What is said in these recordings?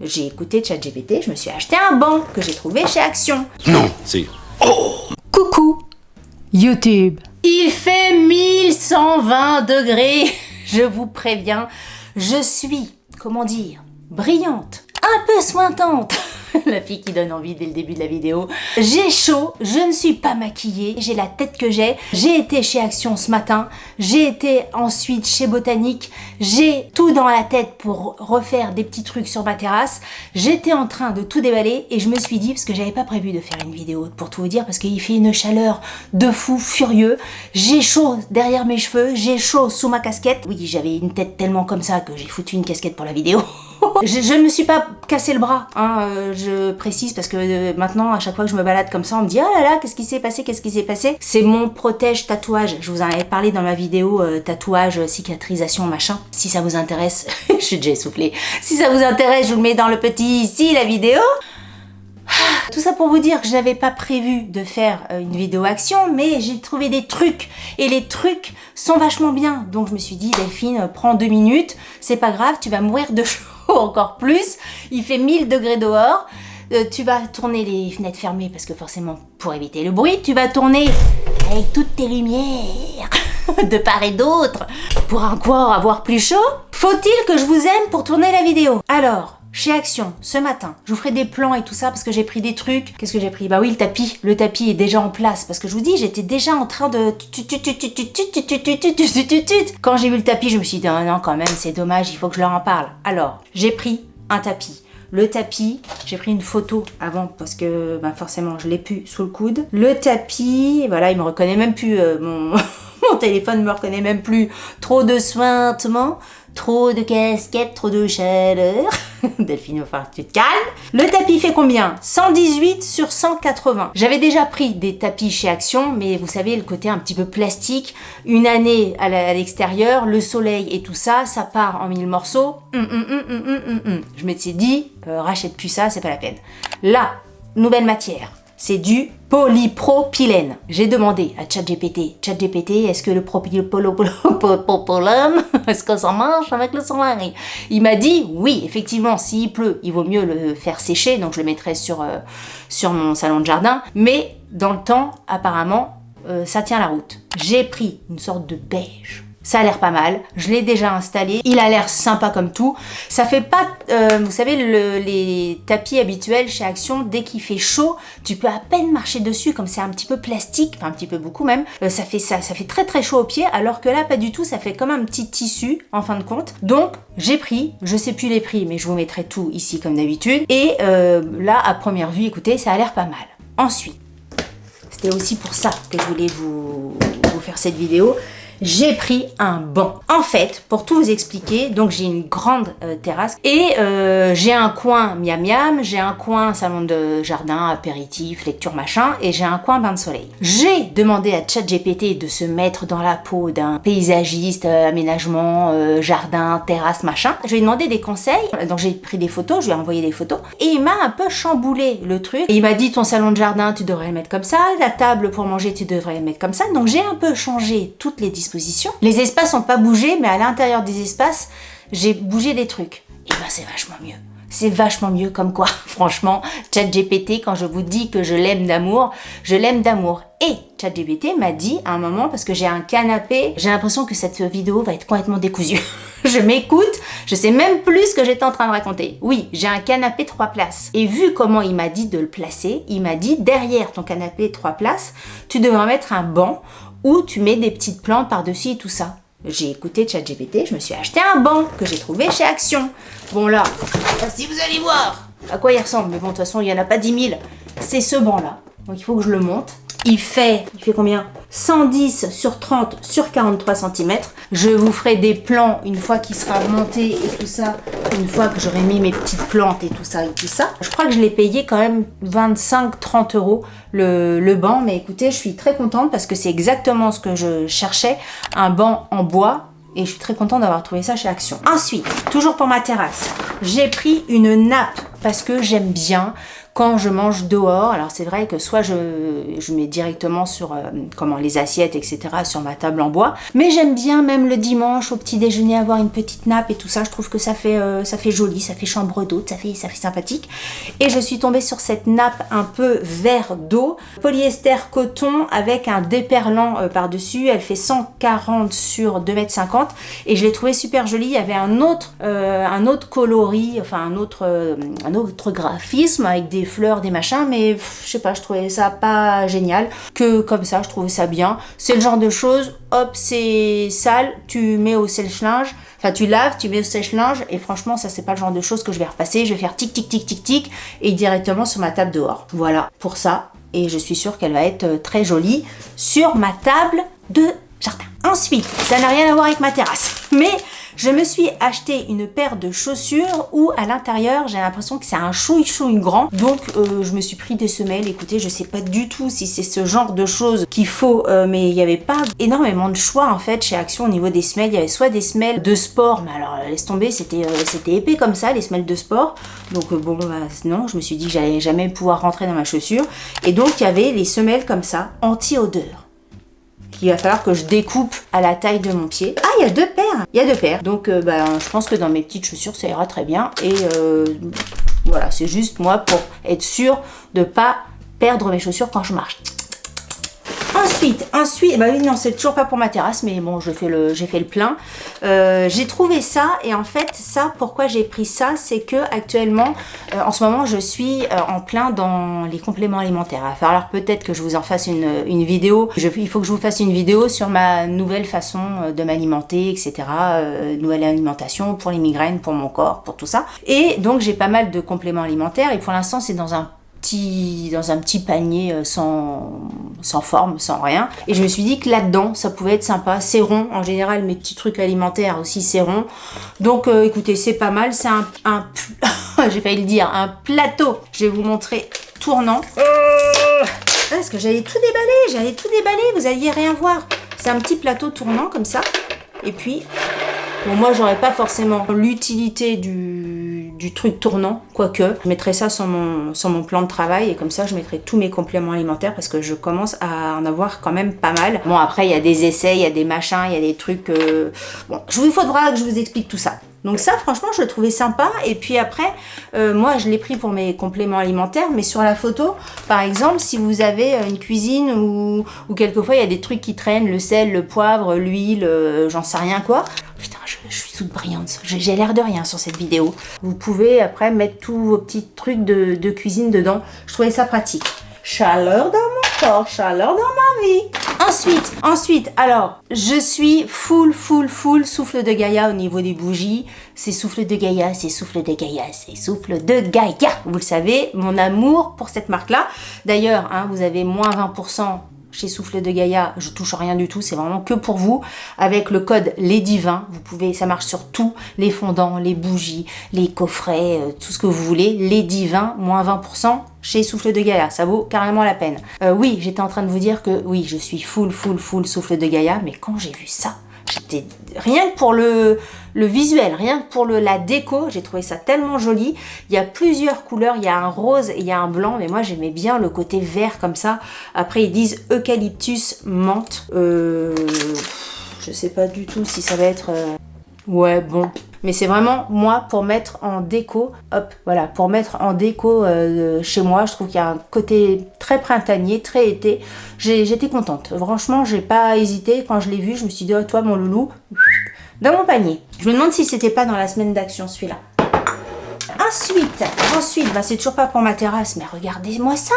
J'ai écouté ChatGPT, je me suis acheté un banc que j'ai trouvé chez Action. Non, c'est... Oh! Coucou YouTube. Il fait 1120 degrés, je vous préviens. Je suis, comment dire, brillante, un peu sointante. La fille qui donne envie dès le début de la vidéo. J'ai chaud, je ne suis pas maquillée, j'ai la tête que j'ai. J'ai été chez Action ce matin, j'ai été ensuite chez Botanique, j'ai tout dans la tête pour refaire des petits trucs sur ma terrasse. J'étais en train de tout déballer et je me suis dit, parce que j'avais pas prévu de faire une vidéo pour tout vous dire, parce qu'il fait une chaleur de fou furieux. J'ai chaud derrière mes cheveux, j'ai chaud sous ma casquette. Oui, j'avais une tête tellement comme ça que j'ai foutu une casquette pour la vidéo. Je ne me suis pas cassé le bras, hein, je précise, parce que maintenant, à chaque fois que je me balade comme ça, on me dit « Oh là là, qu'est-ce qui s'est passé, qu'est-ce qui s'est passé ?» C'est mon protège tatouage. Je vous en avais parlé dans ma vidéo tatouage, cicatrisation, machin. Si ça vous intéresse, je suis déjà essoufflée. Si ça vous intéresse, je vous le mets dans le petit ici, la vidéo. Tout ça pour vous dire que je n'avais pas prévu de faire une vidéo action, mais j'ai trouvé des trucs, et les trucs sont vachement bien. Donc je me suis dit, Delphine, prends 2 minutes, c'est pas grave, tu vas mourir de chaud encore plus, il fait 1000 degrés dehors, tu vas tourner les fenêtres fermées, parce que forcément, pour éviter le bruit, tu vas tourner avec toutes tes lumières, de part et d'autre, pour encore avoir plus chaud. Faut-il que je vous aime pour tourner la vidéo? Alors, chez Action, ce matin, je vous ferai des plans et tout ça parce que j'ai pris des trucs. Qu'est-ce que j'ai pris? Bah oui, le tapis. Le tapis est déjà en place parce que je vous dis, j'étais déjà en train de... Quand j'ai vu le tapis, je me suis dit, non, quand même, c'est dommage, il faut que je leur en parle. Alors, j'ai pris un tapis. Le tapis, j'ai pris une photo avant parce que bah, forcément, je l'ai plus sous le coude. Le tapis, voilà, il me reconnaît même plus, mon téléphone ne me reconnaît même plus. Trop de suintement. Trop de casquettes, trop de chaleur. Delphine, il va falloir que tu te calmes. Le tapis fait combien? 118 sur 180. J'avais déjà pris des tapis chez Action, mais vous savez, le côté un petit peu plastique, une année à l'extérieur, le soleil et tout ça, ça part en 1000 morceaux. Je m'étais dit, rachète plus ça, c'est pas la peine. Là, nouvelle matière. C'est du polypropylène. J'ai demandé à ChatGPT, est-ce que le propylène, est-ce que ça marche avec le soleil? Il m'a dit, oui, effectivement, s'il pleut, il vaut mieux le faire sécher, donc je le mettrai sur mon salon de jardin, mais dans le temps, apparemment, ça tient la route. J'ai pris une sorte de beige. Ça a l'air pas mal, je l'ai déjà installé, il a l'air sympa comme tout. Ça fait pas, vous savez, les tapis habituels chez Action, dès qu'il fait chaud, tu peux à peine marcher dessus, comme c'est un petit peu plastique, enfin un petit peu beaucoup même, ça fait très très chaud aux pieds, alors que là pas du tout, ça fait comme un petit tissu en fin de compte. Donc j'ai pris, je sais plus les prix, mais je vous mettrai tout ici comme d'habitude, et là à première vue, écoutez, ça a l'air pas mal. Ensuite, c'était aussi pour ça que je voulais vous faire cette vidéo. J'ai pris un banc. En fait, pour tout vous expliquer, donc j'ai une grande terrasse et j'ai un coin miam miam, j'ai un coin salon de jardin, apéritif, lecture machin et j'ai un coin bain de soleil. J'ai demandé à ChatGPT de se mettre dans la peau d'un paysagiste, aménagement, jardin, terrasse machin. Je lui ai demandé des conseils, donc j'ai pris des photos, je lui ai envoyé des photos et il m'a un peu chamboulé le truc. Et il m'a dit ton salon de jardin tu devrais le mettre comme ça, la table pour manger tu devrais le mettre comme ça. Donc j'ai un peu changé toutes les dispositions. Les espaces n'ont pas bougé, mais à l'intérieur des espaces, j'ai bougé des trucs. Et ben c'est vachement mieux. C'est vachement mieux comme quoi, franchement, ChatGPT, quand je vous dis que je l'aime d'amour, je l'aime d'amour. Et ChatGPT m'a dit à un moment, parce que j'ai un canapé, j'ai l'impression que cette vidéo va être complètement décousue. Je m'écoute, je sais même plus ce que j'étais en train de raconter. Oui, j'ai un canapé 3 places. Et vu comment il m'a dit de le placer, il m'a dit derrière ton canapé 3 places, tu devrais mettre un banc où tu mets des petites plantes par-dessus et tout ça. J'ai écouté ChatGPT, je me suis acheté un banc que j'ai trouvé chez Action. Bon là, si vous allez voir à quoi il ressemble, mais bon de toute façon il n'y en a pas 10 000, c'est ce banc là. Donc il faut que je le monte. Il fait combien? 110 sur 30 sur 43 cm. Je vous ferai des plans une fois qu'il sera monté et tout ça, une fois que j'aurai mis mes petites plantes et tout ça. Je crois que je l'ai payé quand même 25-30 € le banc, mais écoutez, je suis très contente parce que c'est exactement ce que je cherchais, un banc en bois. Et je suis très contente d'avoir trouvé ça chez Action. Ensuite, toujours pour ma terrasse, j'ai pris une nappe parce que j'aime bien quand je mange dehors. Alors c'est vrai que soit je mets directement sur les assiettes, etc., sur ma table en bois, mais j'aime bien même le dimanche au petit déjeuner avoir une petite nappe et tout ça. Je trouve que ça fait joli, ça fait chambre d'hôte, ça fait sympathique. Et je suis tombée sur cette nappe un peu vert d'eau, polyester coton avec un déperlant par-dessus. Elle fait 140 sur 2,50 m et je l'ai trouvée super jolie. Il y avait un autre coloris, enfin un autre graphisme avec des fleurs, des machins, mais je sais pas, je trouvais ça pas génial. Que comme ça, je trouvais ça bien. C'est le genre de choses, hop, c'est sale, tu mets au sèche-linge, enfin tu laves, tu mets au sèche-linge, et franchement, ça c'est pas le genre de choses que je vais repasser. Je vais faire tic tic tic tic tic et directement sur ma table dehors. Voilà pour ça, et je suis sûre qu'elle va être très jolie sur ma table de jardin. Ensuite, ça n'a rien à voir avec ma terrasse, mais je me suis acheté une paire de chaussures où à l'intérieur j'ai l'impression que c'est un chouille grand, donc je me suis pris des semelles. Écoutez, je sais pas du tout si c'est ce genre de choses qu'il faut, mais il n'y avait pas énormément de choix en fait chez Action au niveau des semelles. Il y avait soit des semelles de sport, mais alors laisse tomber, c'était épais comme ça, les semelles de sport, donc non, je me suis dit que j'allais jamais pouvoir rentrer dans ma chaussure, et donc il y avait les semelles comme ça, anti-odeur. Il va falloir que je découpe à la taille de mon pied. Ah, il y a deux paires. Donc, je pense que dans mes petites chaussures, ça ira très bien. Et voilà, c'est juste moi pour être sûre de ne pas perdre mes chaussures quand je marche. Ensuite, bah oui, non, c'est toujours pas pour ma terrasse, mais bon, j'ai fait le plein. J'ai trouvé ça, et en fait, ça, pourquoi j'ai pris ça, c'est que actuellement, en ce moment, je suis en plein dans les compléments alimentaires. Il va falloir peut-être que je vous en fasse une vidéo. Il faut que je vous fasse une vidéo sur ma nouvelle façon de m'alimenter, etc. Nouvelle alimentation pour les migraines, pour mon corps, pour tout ça. Et donc, j'ai pas mal de compléments alimentaires, et pour l'instant, c'est dans un petit panier sans forme, sans rien. Et je me suis dit que là-dedans, ça pouvait être sympa. C'est rond. En général, mes petits trucs alimentaires aussi, c'est rond. Donc, écoutez, c'est pas mal. C'est j'ai failli le dire, un plateau. Je vais vous montrer tournant. Parce que j'allais tout déballer. Vous alliez rien voir. C'est un petit plateau tournant comme ça. Et puis, bon, moi, j'aurais pas forcément l'utilité du truc tournant, quoique. Je mettrai ça sur mon plan de travail, et comme ça, je mettrai tous mes compléments alimentaires parce que je commence à en avoir quand même pas mal. Bon, après, il y a des essais, il y a des machins, il y a des trucs... Bon, il faudra que je vous explique tout ça. Donc ça, franchement, je le trouvais sympa. Et puis après, moi, je l'ai pris pour mes compléments alimentaires. Mais sur la photo, par exemple, si vous avez une cuisine où quelquefois, il y a des trucs qui traînent, le sel, le poivre, l'huile, j'en sais rien quoi. Putain, je suis toute brillante. J'ai l'air de rien sur cette vidéo. Vous pouvez après mettre tous vos petits trucs de cuisine dedans. Je trouvais ça pratique. Chaleur dans mon corps, chaleur dans ma vie. Ensuite, alors, je suis full souffle de Gaïa au niveau des bougies. C'est souffle de Gaïa. Vous le savez, mon amour pour cette marque-là. D'ailleurs, vous avez moins 20% chez Souffle de Gaïa, je touche rien du tout, c'est vraiment que pour vous. Avec le code Les Divins, vous pouvez, ça marche sur tous les fondants, les bougies, les coffrets, tout ce que vous voulez. Les Divins, moins 20% chez Souffle de Gaïa, ça vaut carrément la peine. Oui, j'étais en train de vous dire que oui, je suis full Souffle de Gaïa, mais quand j'ai vu ça, j'étais rien que pour le visuel, rien que pour la déco, j'ai trouvé ça tellement joli. Il y a plusieurs couleurs, il y a un rose et il y a un blanc, mais moi j'aimais bien le côté vert comme ça. Après ils disent eucalyptus menthe. Je sais pas du tout si ça va être... Ouais, bon. Mais c'est vraiment, moi, pour mettre en déco, pour mettre en déco chez moi, je trouve qu'il y a un côté très printanier, très été. J'étais contente. Franchement, j'ai pas hésité. Quand je l'ai vu, je me suis dit, oh, toi, mon loulou, dans mon panier. Je me demande si c'était pas dans la semaine d'action, celui-là. Ensuite, c'est toujours pas pour ma terrasse, mais regardez-moi ça.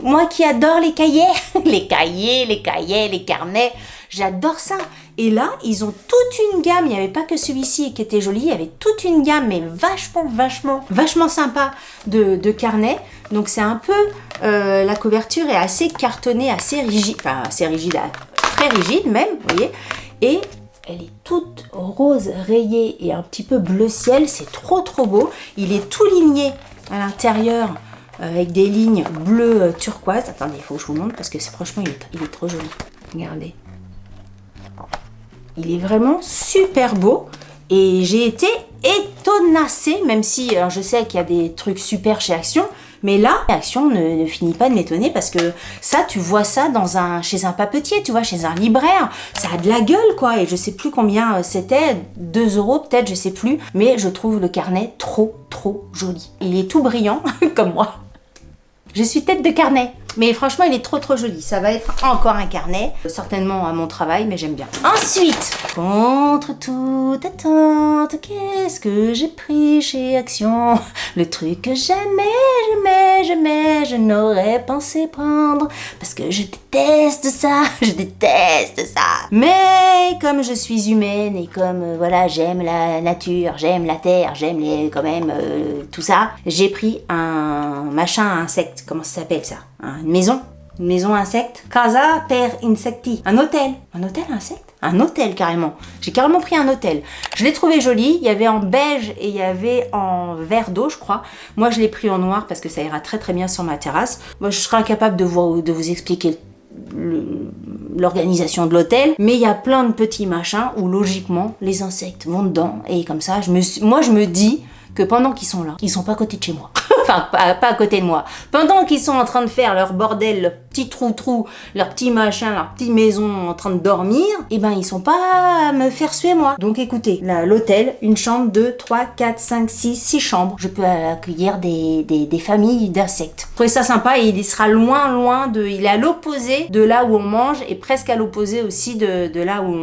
Moi qui adore les cahiers, les carnets, j'adore ça. Et là, ils ont toute une gamme, il n'y avait pas que celui-ci qui était joli, il y avait toute une gamme, mais vachement sympa de carnets. Donc c'est un peu, la couverture est assez cartonnée, assez rigide, très rigide même, vous voyez. Et elle est toute rose rayée et un petit peu bleu ciel, c'est trop beau. Il est tout ligné à l'intérieur, avec des lignes bleues turquoise. Attendez, il faut que je vous montre parce que franchement, il est trop joli. Regardez. Il est vraiment super beau. Et j'ai été étonnacée, même si alors je sais qu'il y a des trucs super chez Action, mais là, Action ne finit pas de m'étonner parce que ça, tu vois ça chez un papetier, tu vois, chez un libraire. Ça a de la gueule, quoi. Et je sais plus combien c'était, 2 € peut-être, je sais plus. Mais je trouve le carnet trop joli. Il est tout brillant, comme moi. Je suis tête de carnet. Mais franchement, il est trop joli. Ça va être encore un carnet, certainement à mon travail, mais j'aime bien. Ensuite, contre toute attente, qu'est-ce que j'ai pris chez Action? Le truc que jamais, je n'aurais pensé prendre. Parce que je déteste ça, Mais comme je suis humaine et comme, voilà, j'aime la nature, j'aime la terre, j'aime quand même tout ça, j'ai pris un machin à insectes. Comment ça s'appelle ça? Une maison à insectes. Casa per insecti. Un hôtel à insectes? Un hôtel carrément. J'ai carrément pris un hôtel. Je l'ai trouvé joli. Il y avait en beige et il y avait en vert d'eau, je crois. Moi, je l'ai pris en noir parce que ça ira très bien sur ma terrasse. Moi, je serais incapable de vous expliquer l'organisation de l'hôtel, mais il y a plein de petits machins où logiquement les insectes vont dedans et comme ça, moi je me dis que pendant qu'ils sont là, ils sont pas à côté de chez moi. Enfin, pas à côté de moi. Pendant qu'ils sont en train de faire leur bordel, leur petit trou, leur petit machin, leur petite maison en train de dormir, et ben ils sont pas à me faire suer moi. Donc écoutez, l'hôtel, une chambre, 2, 3, 4, 5, 6 chambres. Je peux accueillir des familles d'insectes. Je trouvais ça sympa et il sera loin il est à l'opposé de là où on mange et presque à l'opposé aussi de là où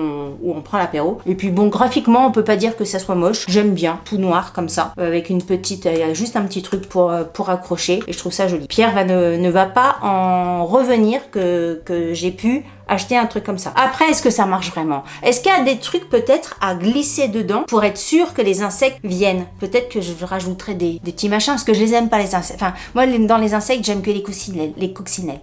on prend l'apéro. Et puis bon, graphiquement, on peut pas dire que ça soit moche. J'aime bien, tout noir comme ça, avec une petite, il y a juste un petit truc pour accrocher et je trouve ça joli. Pierre ne va pas en revenir que j'ai pu acheter un truc comme ça. Après, est-ce que ça marche vraiment? Est-ce qu'il y a des trucs peut-être à glisser dedans pour être sûr que les insectes viennent? Peut-être que je rajouterai des petits machins parce que je les aime pas les insectes. Enfin, moi dans les insectes, j'aime que les coccinelles.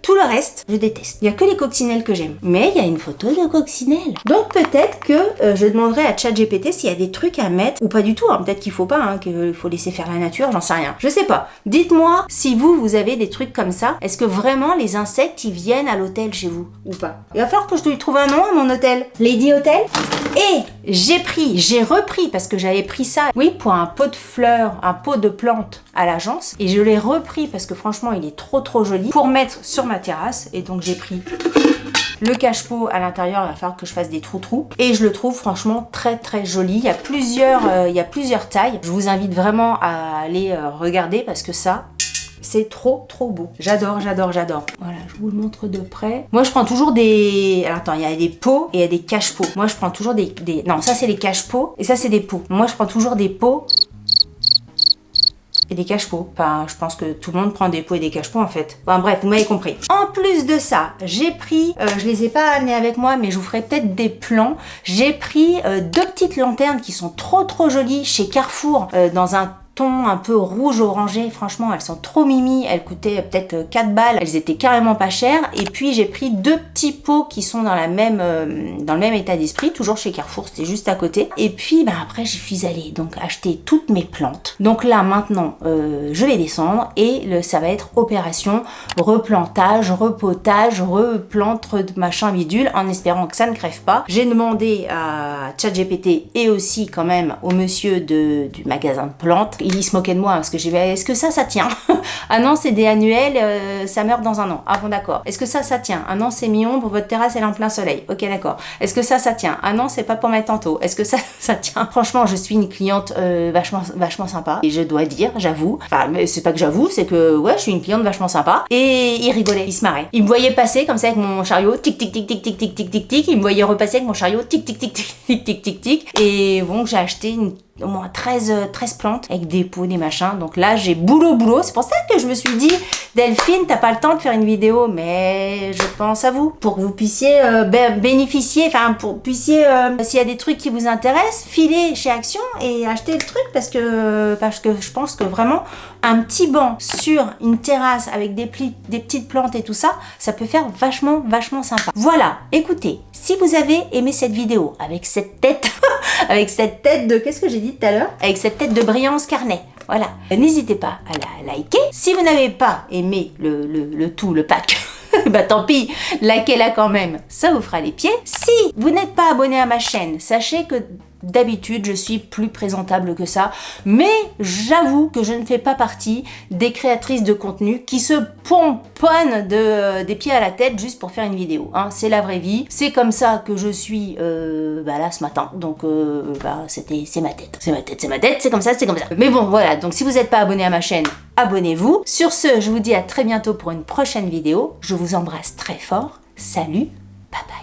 Tout le reste, je déteste. Il y a que les coccinelles que j'aime. Mais il y a une photo de coccinelle. Donc peut-être que je demanderai à ChatGPT s'il y a des trucs à mettre ou pas du tout. Hein. Peut-être qu'il faut pas, qu'il faut laisser faire la nature, j'en sais rien. Je sais pas. Dites-moi si vous avez des trucs comme ça. Est-ce que vraiment les insectes, ils viennent à l'hôtel chez vous ou pas? Il va falloir que je lui trouve un nom à mon hôtel. Lady Hotel. Et j'ai repris, parce que j'avais pris ça, oui, pour un pot de fleurs, un pot de plantes à l'agence. Et je l'ai repris parce que franchement, il est trop joli pour mettre sur ma terrasse. Et donc, j'ai pris le cache-pot à l'intérieur. Il va falloir que je fasse des trous. Et je le trouve franchement très joli. Il y a plusieurs tailles. Je vous invite vraiment à aller regarder parce que ça, c'est trop beau. J'adore. Voilà, je vous le montre de près. Moi, je prends toujours des... Alors, attends, il y a des pots et il y a des cache-pots. Moi, je prends toujours des... Non, ça, c'est les cache-pots et ça, c'est des pots. Moi, je prends toujours des pots et des cache-pots. Enfin, je pense que tout le monde prend des pots et des cache-pots, en fait. Enfin, bref, vous m'avez compris. En plus de ça, j'ai pris... je les ai pas amenés avec moi, mais je vous ferai peut-être des plans. J'ai pris 2 petites lanternes qui sont trop jolies chez Carrefour, dans un ton un peu rouge orangé. Franchement, elles sont trop mimi. Elles coûtaient peut-être 4 balles. Elles étaient carrément pas chères. Et puis j'ai pris 2 petits pots qui sont dans le même état d'esprit, toujours chez Carrefour, c'était juste à côté. Et puis après je suis allée donc acheter toutes mes plantes. Donc là maintenant je vais descendre et ça va être opération replantage, repotage, replante, machin bidule, en espérant que ça ne crève pas. J'ai demandé à ChatGPT et aussi quand même au monsieur du magasin de plantes. Il se moquait de moi parce que j'ai dit est-ce que ça tient? Ah non, c'est des annuels, ça meurt dans un an. Ah bon, d'accord. Est-ce que ça tient? Ah non, c'est mi-ombre, votre terrasse elle est en plein soleil. Ok, d'accord. Est-ce que ça tient? Ah non, c'est pas pour mettre tantôt. Est-ce que ça tient? Franchement, je suis une cliente vachement sympa et je dois dire, j'avoue. Enfin, mais c'est pas que j'avoue, c'est que ouais, je suis une cliente vachement sympa. Et il rigolait, il se marrait. Il me voyait passer comme ça avec mon chariot, tic tic tic tic tic tic tic tic tic. Il me voyait repasser avec mon chariot, tic tic tic tic tic tic tic tic. Et bon, j'ai acheté au moins 13 plantes avec des pots, des machins. Donc là, j'ai boulot. C'est pour ça que je me suis dit, Delphine, t'as pas le temps de faire une vidéo, mais je pense à vous. Pour que vous puissiez bénéficier, enfin, s'il y a des trucs qui vous intéressent, filez chez Action et achetez le truc parce que je pense que vraiment, un petit banc sur une terrasse avec des petites plantes et tout ça, ça peut faire vachement sympa. Voilà, écoutez, si vous avez aimé cette vidéo avec cette tête, avec cette tête de... Qu'est-ce que j'ai dit tout à l'heure? Avec cette tête de brillance carnet. Voilà. N'hésitez pas à la liker. Si vous n'avez pas aimé le pack, bah tant pis, likez-la quand même. Ça vous fera les pieds. Si vous n'êtes pas abonné à ma chaîne, sachez que d'habitude, je suis plus présentable que ça. Mais j'avoue que je ne fais pas partie des créatrices de contenu qui se pomponnent des pieds à la tête juste pour faire une vidéo. Hein. C'est la vraie vie. C'est comme ça que je suis là ce matin. Donc c'est ma tête. C'est comme ça, c'est comme ça. Mais bon, voilà. Donc si vous n'êtes pas abonné à ma chaîne, abonnez-vous. Sur ce, je vous dis à très bientôt pour une prochaine vidéo. Je vous embrasse très fort. Salut, bye bye.